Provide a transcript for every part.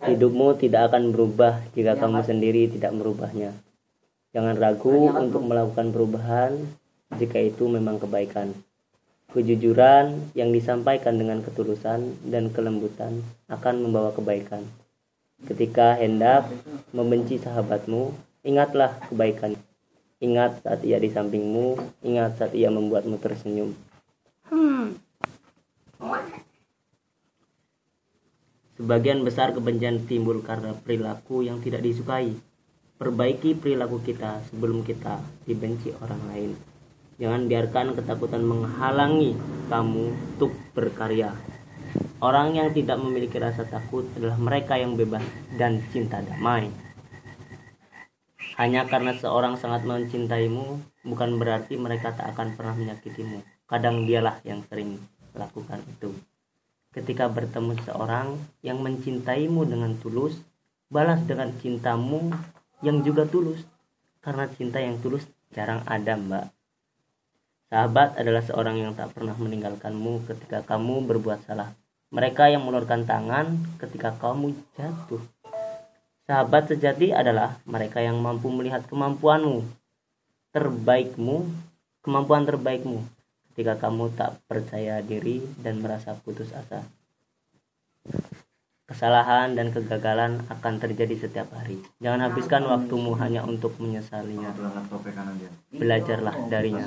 Hidupmu tidak akan berubah jika kamu sendiri tidak merubahnya. Jangan ragu untuk melakukan perubahan jika itu memang kebaikan. Kejujuran yang disampaikan dengan ketulusan dan kelembutan akan membawa kebaikan. Ketika hendak membenci sahabatmu, ingatlah kebaikan. Ingat saat ia di sampingmu, ingat saat ia membuatmu tersenyum. Sebagian besar kebencian timbul karena perilaku yang tidak disukai. Perbaiki perilaku kita sebelum kita dibenci orang lain. Jangan biarkan ketakutan menghalangi kamu untuk berkarya. Orang yang tidak memiliki rasa takut adalah mereka yang bebas dan cinta damai. Hanya karena seorang sangat mencintaimu, bukan berarti mereka tak akan pernah menyakitimu. Kadang dialah yang sering lakukan itu. Ketika bertemu seorang yang mencintaimu dengan tulus, balas dengan cintamu yang juga tulus. Karena cinta yang tulus jarang ada, Mbak. Sahabat adalah seorang yang tak pernah meninggalkanmu ketika kamu berbuat salah. Mereka yang mengulurkan tangan ketika kamu jatuh. Sahabat sejati adalah mereka yang mampu melihat kemampuan terbaikmu ketika kamu tak percaya diri dan merasa putus asa. Kesalahan dan kegagalan akan terjadi setiap hari. Jangan habiskan waktumu hanya untuk menyesalinya. Belajarlah darinya.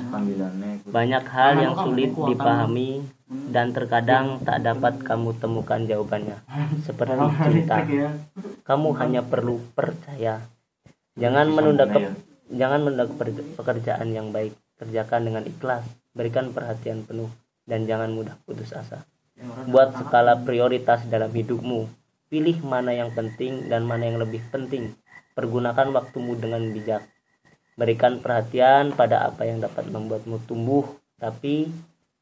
Banyak hal yang sulit dipahami dan terkadang tak dapat kamu temukan jawabannya. Seperti cinta. Kamu hanya perlu percaya. Jangan menunda pekerjaan yang baik. Kerjakan dengan ikhlas. Berikan perhatian penuh dan jangan mudah putus asa. Buat skala prioritas dalam hidupmu. Pilih mana yang penting dan mana yang lebih penting. Pergunakan waktumu dengan bijak. Berikan perhatian pada apa yang dapat membuatmu tumbuh, tapi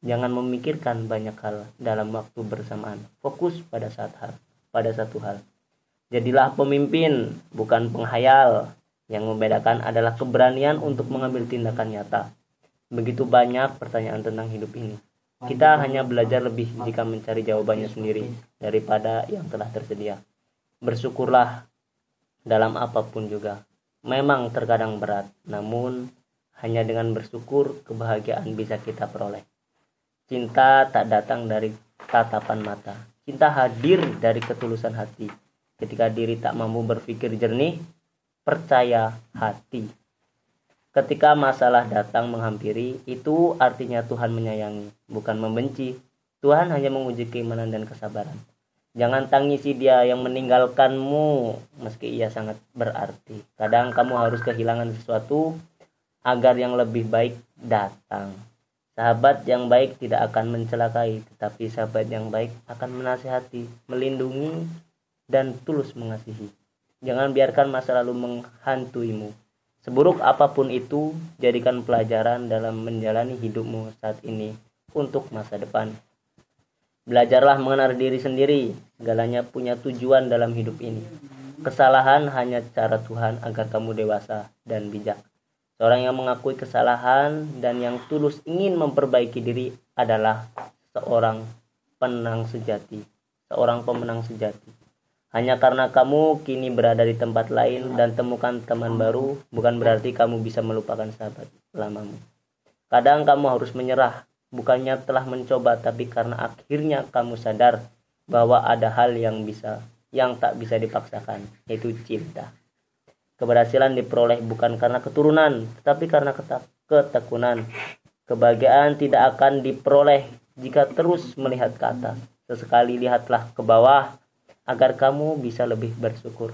jangan memikirkan banyak hal dalam waktu bersamaan. Fokus pada satu hal. Jadilah pemimpin, bukan penghayal. Yang membedakan adalah keberanian untuk mengambil tindakan nyata. Begitu banyak pertanyaan tentang hidup ini. Kita hanya belajar lebih jika mencari jawabannya sendiri daripada yang telah tersedia. Bersyukurlah dalam apapun juga. Memang terkadang berat, namun hanya dengan bersyukur kebahagiaan bisa kita peroleh. Cinta tak datang dari tatapan mata. Cinta hadir dari ketulusan hati. Ketika diri tak mampu berpikir jernih, percaya hati. Ketika masalah datang menghampiri, itu artinya Tuhan menyayangi, bukan membenci. Tuhan hanya menguji keimanan dan kesabaran. Jangan tangisi dia yang meninggalkanmu, meski ia sangat berarti. Kadang kamu harus kehilangan sesuatu agar yang lebih baik datang. Sahabat yang baik tidak akan mencelakai, tetapi sahabat yang baik akan menasihati, melindungi, dan tulus mengasihi. Jangan biarkan masa lalu menghantuimu. Seburuk apapun itu, jadikan pelajaran dalam menjalani hidupmu saat ini untuk masa depan. Belajarlah mengenal diri sendiri. Segalanya punya tujuan dalam hidup ini. Kesalahan hanya cara Tuhan agar kamu dewasa dan bijak. Seorang yang mengakui kesalahan dan yang tulus ingin memperbaiki diri adalah seorang pemenang sejati. Hanya karena kamu kini berada di tempat lain dan temukan teman baru, bukan berarti kamu bisa melupakan sahabat lamamu. Kadang kamu harus menyerah, bukannya telah mencoba, tapi karena akhirnya kamu sadar bahwa ada hal yang tak bisa dipaksakan, yaitu cinta. Keberhasilan diperoleh bukan karena keturunan, tetapi karena ketekunan. Kebahagiaan tidak akan diperoleh jika terus melihat ke atas. Sesekali lihatlah ke bawah, agar kamu bisa lebih bersyukur.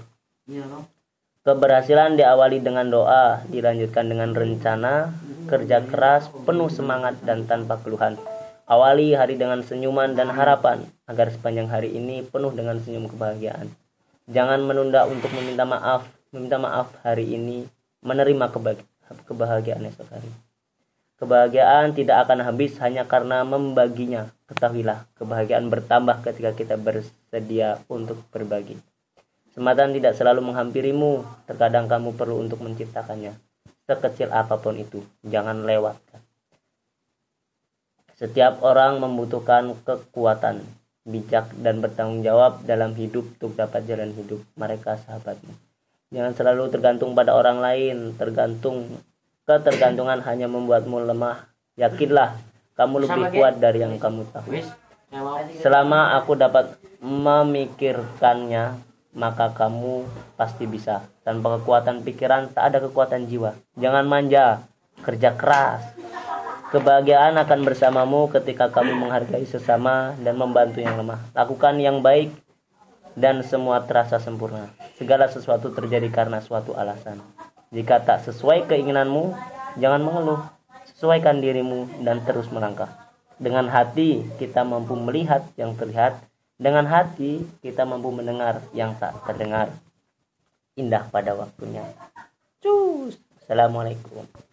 Keberhasilan diawali dengan doa, dilanjutkan dengan rencana, kerja keras, penuh semangat dan tanpa keluhan. Awali hari dengan senyuman dan harapan, agar sepanjang hari ini penuh dengan senyum kebahagiaan. Jangan menunda untuk meminta maaf hari ini, menerima kebahagiaan esok hari. Kebahagiaan tidak akan habis hanya karena membaginya. Ketahuilah, kebahagiaan bertambah ketika kita bersedia untuk berbagi. Sematan tidak selalu menghampirimu. Terkadang kamu perlu untuk menciptakannya. Sekecil apapun itu, jangan lewatkan. Setiap orang membutuhkan kekuatan. bijak, dan bertanggung jawab dalam hidup untuk dapat jalan hidup mereka sahabatmu. Jangan selalu tergantung pada orang lain. Ketergantungan hanya membuatmu lemah. Yakinlah, kamu lebih kuat dari yang kamu tahu. Selama aku dapat memikirkannya, maka kamu pasti bisa. Tanpa kekuatan pikiran, tak ada kekuatan jiwa. Jangan manja, kerja keras. Kebahagiaan akan bersamamu ketika kamu menghargai sesama dan membantu yang lemah. Lakukan yang baik dan semua terasa sempurna. Segala sesuatu terjadi karena suatu alasan. Jika tak sesuai keinginanmu, jangan mengeluh. Sesuaikan dirimu dan terus melangkah. Dengan hati kita mampu melihat yang terlihat. Dengan hati kita mampu mendengar yang tak terdengar. Indah pada waktunya. Cus. Assalamualaikum.